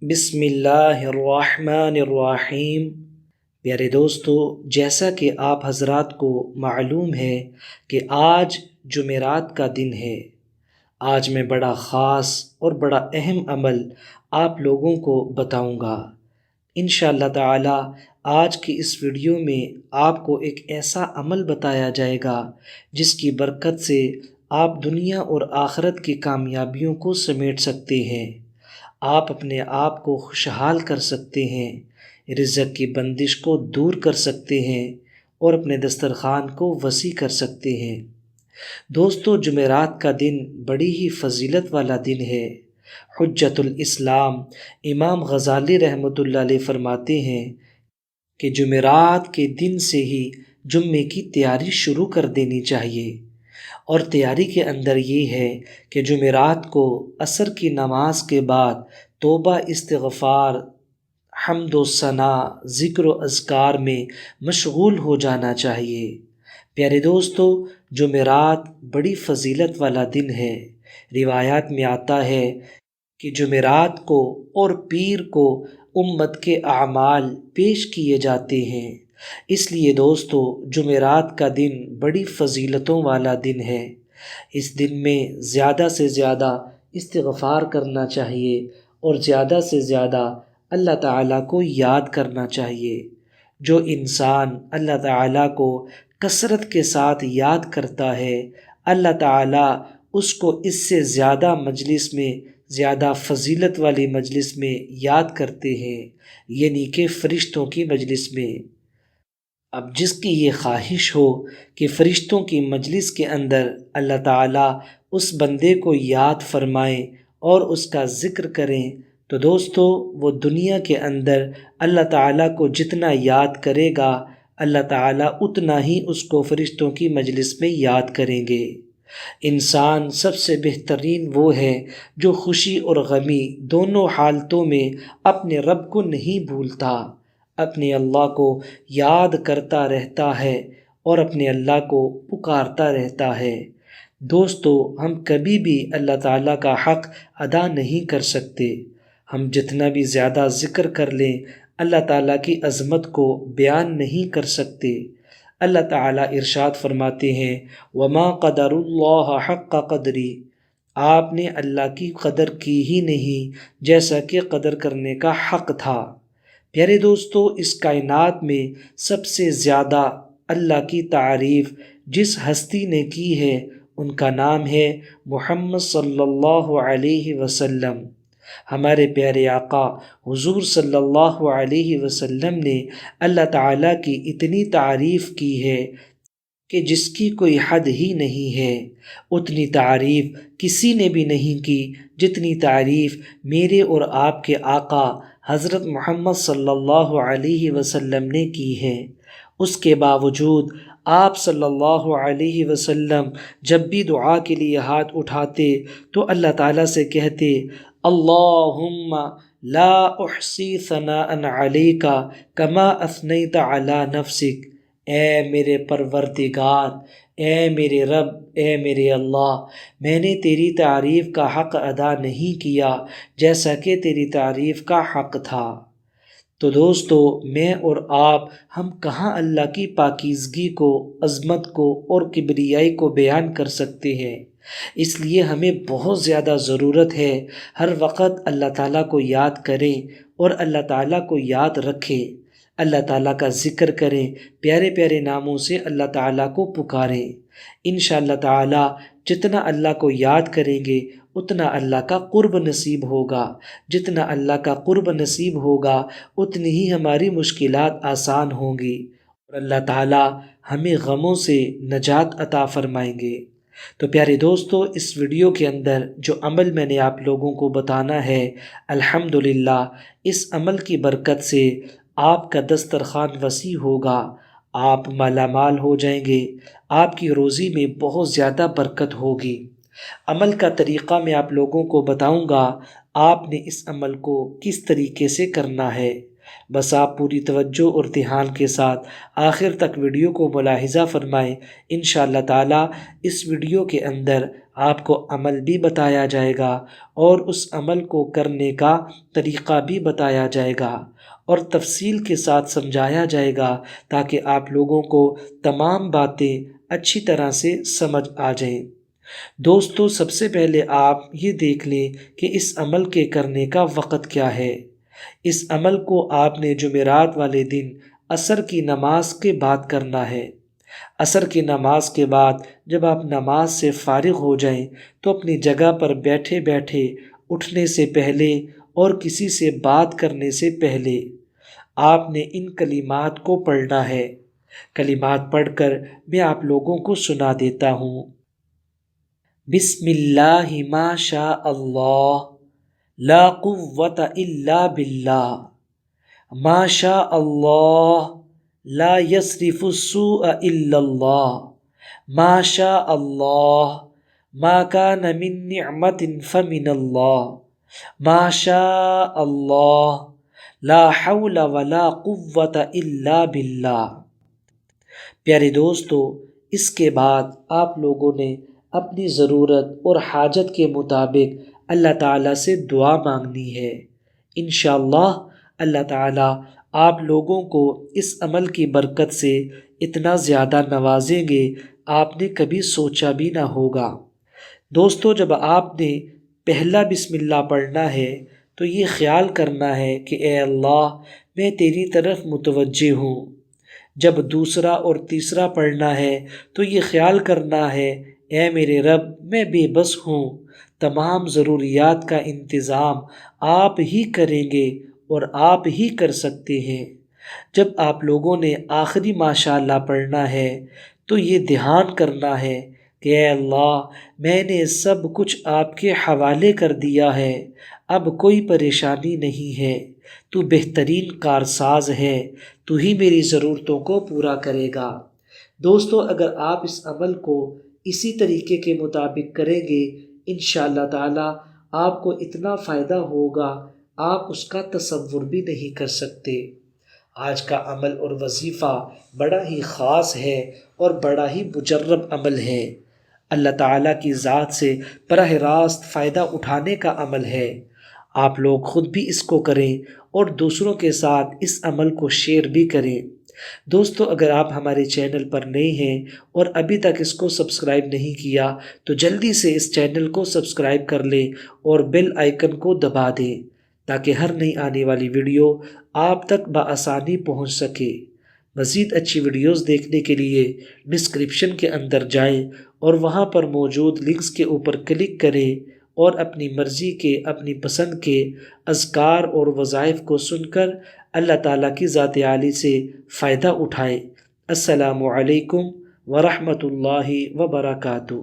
بسم اللہ الرحمن الرحیم۔ پیارے دوستو، جیسا کہ آپ حضرات کو معلوم ہے کہ آج جمعرات کا دن ہے۔ آج میں بڑا خاص اور بڑا اہم عمل آپ لوگوں کو بتاؤں گا۔ انشاءاللہ تعالی آج کی اس ویڈیو میں آپ کو ایک ایسا عمل بتایا جائے گا جس کی برکت سے آپ دنیا اور آخرت کی کامیابیوں کو سمیٹ سکتے ہیں۔ آپ اپنے آپ کو خوشحال کر سکتے ہیں، رزق کی بندش کو دور کر سکتے ہیں اور اپنے دسترخوان کو وسیع کر سکتے ہیں۔ دوستو، جمعرات کا دن بڑی ہی فضیلت والا دن ہے۔ حجت الاسلام امام غزالی رحمۃ اللہ علیہ فرماتے ہیں کہ جمعرات کے دن سے ہی جمعے کی تیاری شروع کر دینی چاہیے، اور تیاری کے اندر یہ ہے کہ جمعرات کو عصر کی نماز کے بعد توبہ، استغفار، حمد و ثنا، ذکر و اذکار میں مشغول ہو جانا چاہیے۔ پیارے دوستو، جمعرات بڑی فضیلت والا دن ہے۔ روایات میں آتا ہے کہ جمعرات کو اور پیر کو امت کے اعمال پیش کیے جاتے ہیں۔ اس لیے دوستو، جمعرات کا دن بڑی فضیلتوں والا دن ہے۔ اس دن میں زیادہ سے زیادہ استغفار کرنا چاہیے اور زیادہ سے زیادہ اللہ تعالیٰ کو یاد کرنا چاہیے۔ جو انسان اللہ تعالیٰ کو کثرت کے ساتھ یاد کرتا ہے، اللہ تعالیٰ اس کو اس سے زیادہ مجلس میں، زیادہ فضیلت والی مجلس میں یاد کرتے ہیں، یعنی کہ فرشتوں کی مجلس میں۔ اب جس کی یہ خواہش ہو کہ فرشتوں کی مجلس کے اندر اللہ تعالیٰ اس بندے کو یاد فرمائیں اور اس کا ذکر کریں، تو دوستو وہ دنیا کے اندر اللہ تعالیٰ کو جتنا یاد کرے گا، اللہ تعالیٰ اتنا ہی اس کو فرشتوں کی مجلس میں یاد کریں گے۔ انسان سب سے بہترین وہ ہے جو خوشی اور غمی دونوں حالتوں میں اپنے رب کو نہیں بھولتا، اپنے اللہ کو یاد کرتا رہتا ہے اور اپنے اللہ کو پکارتا رہتا ہے۔ دوستو، ہم کبھی بھی اللہ تعالیٰ کا حق ادا نہیں کر سکتے۔ ہم جتنا بھی زیادہ ذکر کر لیں، اللہ تعالیٰ کی عظمت کو بیان نہیں کر سکتے۔ اللہ تعالیٰ ارشاد فرماتے ہیں، وَمَا قَدَرُ اللَّهَ حَقَّ قَدْرِهِ، آپ نے اللہ کی قدر کی ہی نہیں جیسا کہ قدر کرنے کا حق تھا۔ پیارے دوستو، اس کائنات میں سب سے زیادہ اللہ کی تعریف جس ہستی نے کی ہے، ان کا نام ہے محمد صلی اللہ علیہ وسلم۔ ہمارے پیارے آقا حضور صلی اللہ علیہ وسلم نے اللہ تعالیٰ کی اتنی تعریف کی ہے کہ جس کی کوئی حد ہی نہیں ہے۔ اتنی تعریف کسی نے بھی نہیں کی جتنی تعریف میرے اور آپ کے آقا حضرت محمد صلی اللہ علیہ وسلم نے کی ہے۔ اس کے باوجود آپ صلی اللہ علیہ وسلم جب بھی دعا کے لیے ہاتھ اٹھاتے تو اللہ تعالیٰ سے کہتے، اللہم لا احصی ثناء علیک کما اثنیت علی نفسک، اے میرے پروردگار، اے میرے رب، اے میرے اللہ، میں نے تیری تعریف کا حق ادا نہیں کیا جیسا کہ تیری تعریف کا حق تھا۔ تو دوستو، میں اور آپ ہم کہاں اللہ کی پاکیزگی کو، عظمت کو اور کبریائی کو بیان کر سکتے ہیں؟ اس لیے ہمیں بہت زیادہ ضرورت ہے ہر وقت اللہ تعالیٰ کو یاد کریں اور اللہ تعالیٰ کو یاد رکھیں، اللہ تعالیٰ کا ذکر کریں، پیارے پیارے ناموں سے اللہ تعالیٰ کو پکاریں۔ انشاءاللہ تعالیٰ جتنا اللہ کو یاد کریں گے اتنا اللہ کا قرب نصیب ہوگا، جتنا اللہ کا قرب نصیب ہوگا اتنی ہی ہماری مشکلات آسان ہوں گی، اور اللہ تعالیٰ ہمیں غموں سے نجات عطا فرمائیں گے۔ تو پیارے دوستو، اس ویڈیو کے اندر جو عمل میں نے آپ لوگوں کو بتانا ہے، الحمدللہ اس عمل کی برکت سے آپ کا دسترخوان وسیع ہوگا، آپ مالا مال ہو جائیں گے، آپ کی روزی میں بہت زیادہ برکت ہوگی۔ عمل کا طریقہ میں آپ لوگوں کو بتاؤں گا، آپ نے اس عمل کو کس طریقے سے کرنا ہے۔ بس آپ پوری توجہ اور دھیان کے ساتھ آخر تک ویڈیو کو ملاحظہ فرمائیں۔ انشاءاللہ تعالی اس ویڈیو کے اندر آپ کو عمل بھی بتایا جائے گا اور اس عمل کو کرنے کا طریقہ بھی بتایا جائے گا اور تفصیل کے ساتھ سمجھایا جائے گا تاکہ آپ لوگوں کو تمام باتیں اچھی طرح سے سمجھ آ جائیں۔ دوستو، سب سے پہلے آپ یہ دیکھ لیں کہ اس عمل کے کرنے کا وقت کیا ہے۔ اس عمل کو آپ نے جمعرات والے دن عصر کی نماز کے بعد کرنا ہے۔ عصر کی نماز کے بعد جب آپ نماز سے فارغ ہو جائیں تو اپنی جگہ پر بیٹھے بیٹھے اٹھنے سے پہلے اور کسی سے بات کرنے سے پہلے آپ نے ان کلمات کو پڑھنا ہے۔ کلمات پڑھ کر میں آپ لوگوں کو سنا دیتا ہوں۔ بسم اللہ ما شاء اللہ لا قوت الا باللہ ما شاء اللہ لا یصرف السوء الا اللہ ما شاء اللہ ما کان من نعمت فمن اللہ ما شاء اللہ لا حول ولا قوت الا باللہ۔ پیارے دوستو، اس کے بعد آپ لوگوں نے اپنی ضرورت اور حاجت کے مطابق اللہ تعالیٰ سے دعا مانگنی ہے۔ انشاءاللہ اللہ تعالیٰ آپ لوگوں کو اس عمل کی برکت سے اتنا زیادہ نوازیں گے آپ نے کبھی سوچا بھی نہ ہوگا۔ دوستو، جب آپ نے پہلا بسم اللہ پڑھنا ہے تو یہ خیال کرنا ہے کہ اے اللہ میں تیری طرف متوجہ ہوں۔ جب دوسرا اور تیسرا پڑھنا ہے تو یہ خیال کرنا ہے اے میرے رب میں بے بس ہوں، تمام ضروریات کا انتظام آپ ہی کریں گے اور آپ ہی کر سکتے ہیں۔ جب آپ لوگوں نے آخری ماشاءاللہ پڑھنا ہے تو یہ دھیان کرنا ہے کہ اے اللہ میں نے سب کچھ آپ کے حوالے کر دیا ہے، اب کوئی پریشانی نہیں ہے، تو بہترین کارساز ہے، تو ہی میری ضرورتوں کو پورا کرے گا۔ دوستو، اگر آپ اس عمل کو اسی طریقے کے مطابق کریں گے انشاءاللہ تعالی آپ کو اتنا فائدہ ہوگا آپ اس کا تصور بھی نہیں کر سکتے۔ آج کا عمل اور وظیفہ بڑا ہی خاص ہے اور بڑا ہی مجرب عمل ہے۔ اللہ تعالیٰ کی ذات سے براہ راست فائدہ اٹھانے کا عمل ہے۔ آپ لوگ خود بھی اس کو کریں اور دوسروں کے ساتھ اس عمل کو شیئر بھی کریں۔ دوستو، اگر آپ ہمارے چینل پر نئے ہیں اور ابھی تک اس کو سبسکرائب نہیں کیا تو جلدی سے اس چینل کو سبسکرائب کر لیں اور بیل آئیکن کو دبا دیں تاکہ ہر نئی آنے والی ویڈیو آپ تک بآسانی پہنچ سکے۔ مزید اچھی ویڈیوز دیکھنے کے لیے ڈسکرپشن کے اندر جائیں اور وہاں پر موجود لنکس کے اوپر کلک کریں اور اپنی مرضی کے، اپنی پسند کے اذکار اور وظائف کو سن کر اللہ تعالیٰ کی ذات عالی سے فائدہ اٹھائیں۔ السلام علیکم ورحمۃ اللہ وبرکاتہ۔